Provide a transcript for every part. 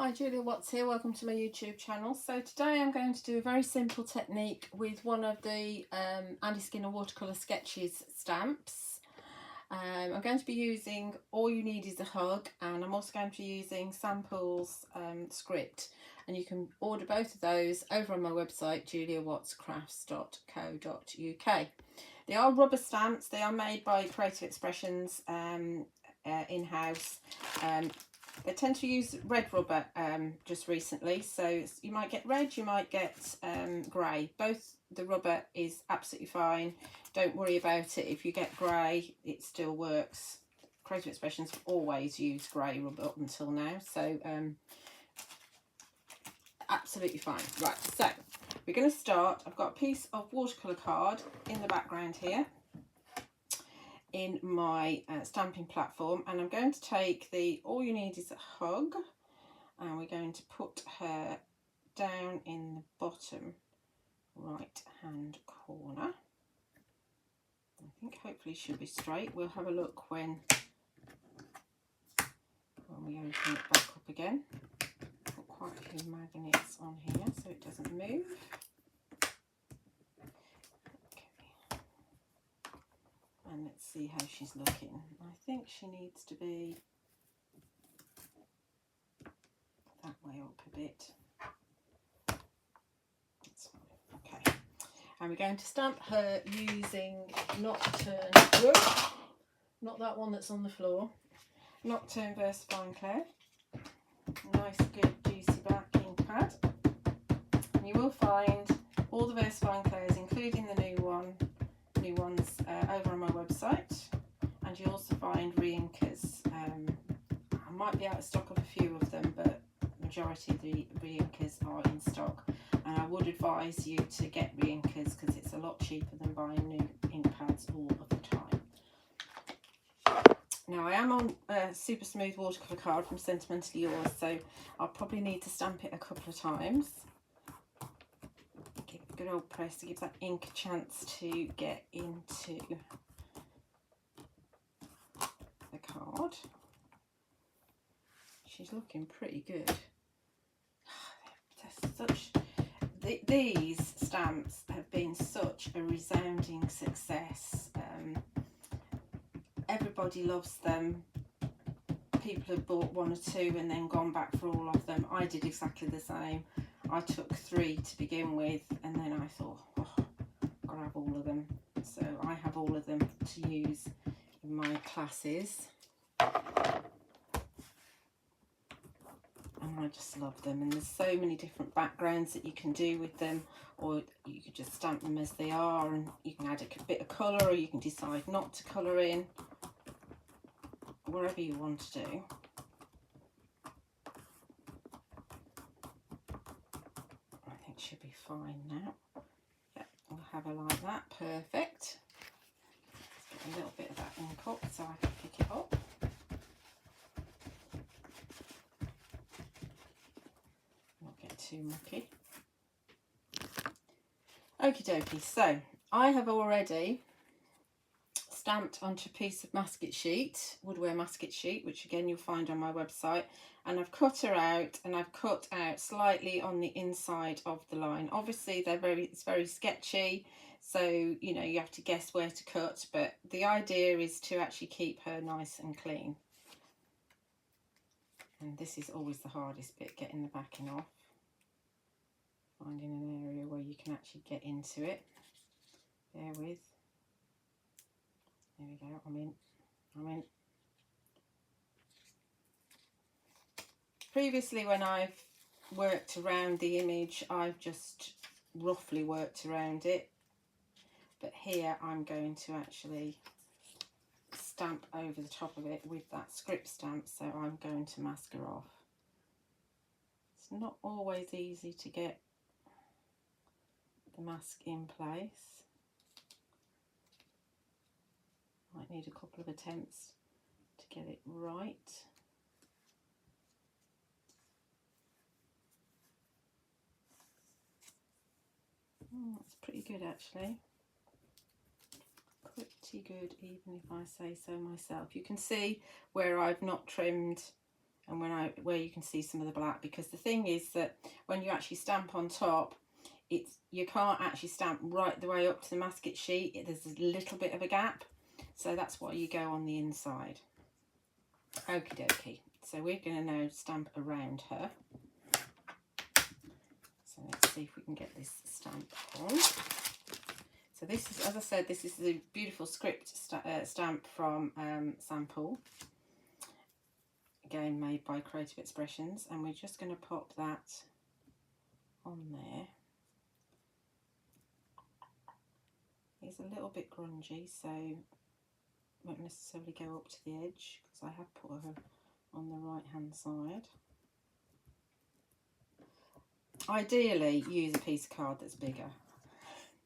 Hi, Julia Watts here. Welcome to my YouTube channel. So today I'm going to do a very simple technique with one of the Skinner Watercolour Sketches stamps. I'm going to be using All You Need Is a Hug, and I'm also going to be using Samples script, and you can order both of those over on my website juliawattscrafts.co.uk. They are rubber stamps. They are made by Creative Expressions in-house. They tend to use red rubber just recently, so you might get red, you might get grey. Both the rubber is absolutely fine. Don't worry about it. If you get grey, it still works. Creative Expressions have always used grey rubber up until now, so absolutely fine. Right, so we're going to start. I've got a piece of watercolour card in the background here in my stamping platform, and I'm going to take the All You Need Is a Hug, and we're going to put her down in the bottom right hand corner. I think hopefully should be straight. We'll have a look when we open it back up again. Put quite a few magnets on here so it doesn't move. And let's see how she's looking. I think she needs to be that way up a bit. That's fine. Okay. And we're going to stamp her using Nocturne, not that one that's on the floor, Nocturne Versafine Clair. Nice, good, juicy black ink pad. And you will find all the Versafine Clairs, including the new ones, over on my website, and you also find re-inkers. I might be out of stock of a few of them, but the majority of the re-inkers are in stock, and I would advise you to get re-inkers because it's a lot cheaper than buying new ink pads all of the time. Now I am on a super smooth watercolour card from Sentimentally Yours, so I'll probably need to stamp it a couple of times. Give a good old press to give that ink a chance to get into the card. She's looking pretty good. These stamps have been such a resounding success. Everybody loves them. People have bought one or two and then gone back for all of them. I did exactly the same. I took 3 to begin with, and then I thought, oh, I've got to have all of them. So I have all of them to use in my classes. And I just love them, and there's so many different backgrounds that you can do with them, or you could just stamp them as they are, and you can add a bit of colour, or you can decide not to colour in, whatever you want to do. I think she'll be fine now. Yeah, we'll have her like that. Perfect. Let's get a little bit of that ink up so I can pick it up. Too mucky. Okie dokie, so I have already stamped onto a piece of masket sheet, Woodware masket sheet, which again you'll find on my website, and I've cut her out, and I've cut out slightly on the inside of the line. Obviously it's very sketchy, so you know you have to guess where to cut, but the idea is to actually keep her nice and clean. And this is always the hardest bit, getting the backing off. Finding an area where you can actually get into it. Bear with. There we go. I'm in. Previously, when I've worked around the image, I've just roughly worked around it. But here I'm going to actually stamp over the top of it with that script stamp, so I'm going to mask her off. It's not always easy to get the mask in place. Might need a couple of attempts to get it right. That's pretty good actually. Pretty good, even if I say so myself. You can see where I've not trimmed and where you can see some of the black, because the thing is that when you actually stamp on top, you can't actually stamp right the way up to the masket sheet. There's a little bit of a gap, so that's why you go on the inside. Okie dokie. So we're going to now stamp around her. So let's see if we can get this stamp on. So this is, as I said, this is the beautiful script stamp from Poole. Again, made by Creative Expressions, and we're just going to pop that on there. It's a little bit grungy, so won't necessarily go up to the edge because I have put her on the right hand side. Ideally, use a piece of card that's bigger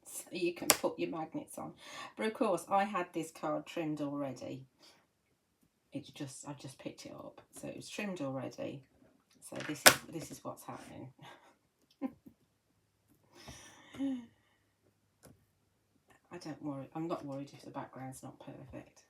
so you can put your magnets on. But of course, I had this card trimmed already. It's just, I just picked it up, so it was trimmed already. So this is what's happening. I'm not worried if the background's not perfect.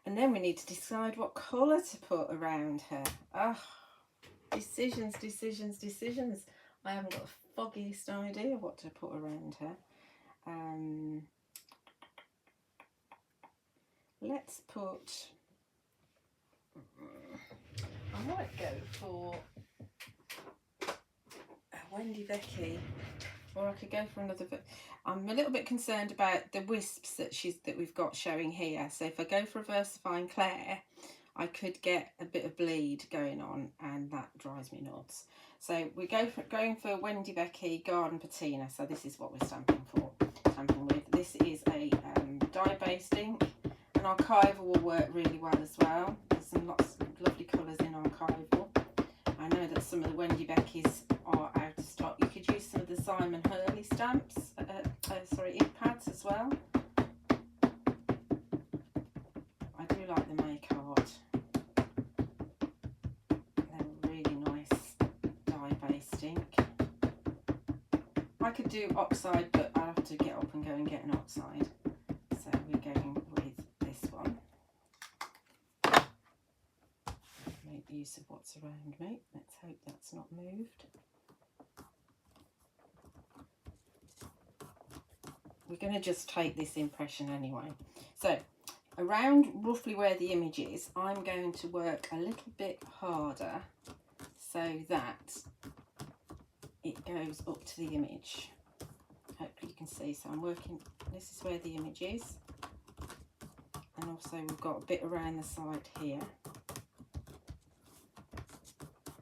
And then we need to decide what colour to put around her. Oh, decisions, decisions, decisions. I haven't got the foggiest idea what to put around her. Let's put, I might go for a Wendy Vecchi, or I could go for another. I'm a little bit concerned about the wisps that we've got showing here. So if I go for a Versafine Clair, I could get a bit of bleed going on, and that drives me nuts. So we're going for Wendy Vecchi Garden Patina. So this is what we're stamping with. This is a dye-based ink. And archival will work really well as well. There's some lots of lovely colours in archival. I know that some of the Wendy Vecchis are out of stock. You could use some of the Simon Hurley stamps, ink pads as well. I do like the Make Art. They're really nice dye-based ink. I could do oxide, but I'll have to get up and go and get an oxide. So we're going with this one. Make use of what's around me. Let's hope that's not moved. We're going to just take this impression anyway. So around roughly where the image is, I'm going to work a little bit harder so that it goes up to the image. Hopefully you can see. So I'm working, this is where the image is, and also we've got a bit around the side here,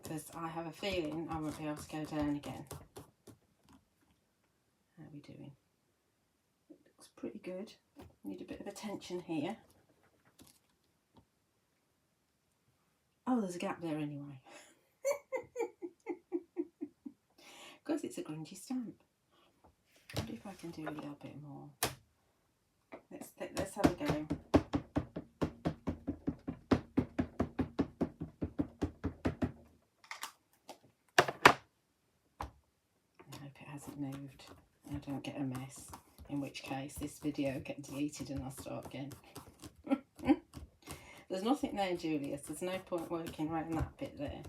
because I have a feeling I won't be able to go down again. How are we doing? It looks pretty good. Need a bit of attention here. Oh, there's a gap there anyway. Because it's a grungy stamp. I wonder if I can do a little bit more. Let's have a go. I hope it hasn't moved. I don't get a mess. In which case, this video gets deleted and I'll start again. There's nothing there, Julius. There's no point working around that bit there.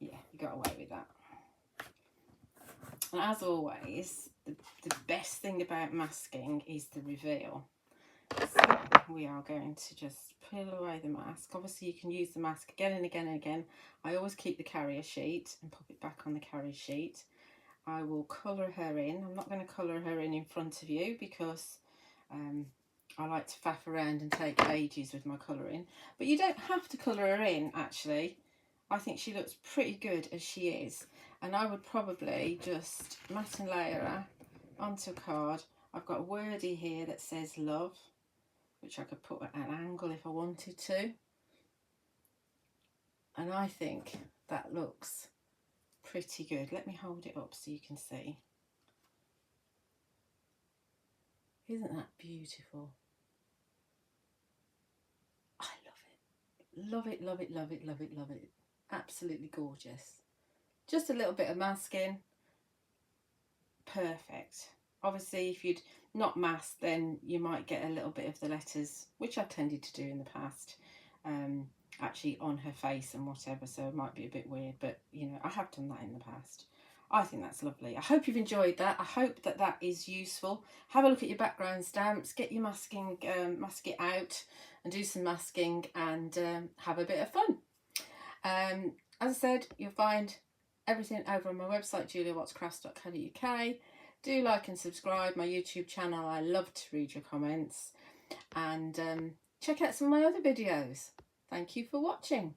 Yeah, you got away with that. And as always, the best thing about masking is the reveal. So we are going to just peel away the mask. Obviously you can use the mask again and again and again. I always keep the carrier sheet and pop it back on the carrier sheet. I will colour her in. I'm not going to colour her in front of you because I like to faff around and take ages with my colouring. But you don't have to colour her in, actually. I think she looks pretty good as she is. And I would probably just matte and layer her onto a card. I've got a Wordie here that says love, which I could put at an angle if I wanted to. And I think that looks pretty good. Let me hold it up so you can see. Isn't that beautiful? I love it. Love it, love it, love it, love it, love it. Absolutely gorgeous. Just a little bit of masking. Perfect. Obviously, if you'd not masked, then you might get a little bit of the letters, which I tended to do in the past, actually on her face and whatever, so it might be a bit weird, but you know, I have done that in the past. I think that's lovely. I hope you've enjoyed that. I hope that that is useful. Have a look at your background stamps, get your masking, mask it out and do some masking, and have a bit of fun. As I said, you'll find everything over on my website, juliawattscrafts.co.uk. Do like and subscribe my YouTube channel. I love to read your comments, and check out some of my other videos. Thank you for watching.